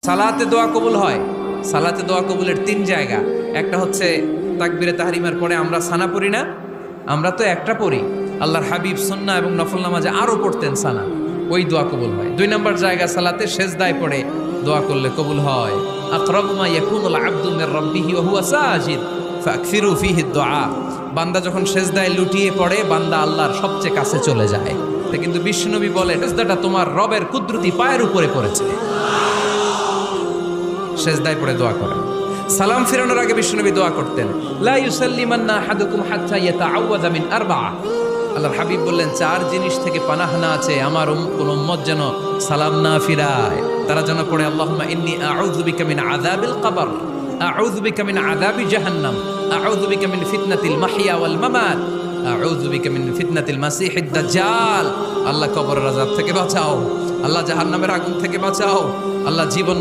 সালাতে দোয়া কবুল হয়। সালাতে দোয়া কবুলের তিন জায়গা। একটা হচ্ছে তাকবীরে তাহরিমার পরে আমরা সানা পড়ি না, আমরা তো একটা পড়ি। আল্লাহর হাবিব সুন্নাহ এবং নফল নামাজে আরো পড়তেন সানা, ওই দোয়া কবুল হয়। দুই নম্বর জায়গা সালাতে সেজদায় পড়ে দোয়া করলে কবুল হয়। আকরাবু মা ইয়াকুনুল আবদু মির রাব্বিহি ওয়া হুয়া সাজিদ ফাকসিরু ফীহি দুআ। বান্দা যখন সেজদায় লুটিয়ে পড়ে, বান্দা আল্লাহর সবচেয়ে কাছে চলে যায়। তা কিন্তু বিশ্বনবী বলে, সেজদাটা তোমার রবের কুদরতি পায়ের উপরে পড়েছে। সেজদায় পড়ে দোয়া করেন। সালাম ফিরানোর আগে বিশ্বনবী দোয়া করতেন, লা ইউসাল্লিমান্না আহাদুকুম হাত্তা ইয়াতাআওয়াযা মিন আরবা'a। আল্লাহর হাবিব বললেন, চার জিনিস থেকে পানাহ না আছে আমার কোন উম্মত যেন সালাম না ফিরায়। তারা যেন পড়ে, আল্লাহুম্মা ইন্নী আউযু বিকা মিন আযাবিল কবর, আউযু বিকা মিন আযাবি জাহান্নাম, আউযু বিকা মিন ফিতনাতিল মাহইয়া ওয়াল মামাত, আউযু বিকা মিন ফিতনাতিল মাসিহিদ দাজ্জাল। আল্লাহ কবরের আযাব থেকে বাঁচাও, আল্লাহ জাহান্নামের আগুন থেকে বাঁচাও, আল্লাহ জীবন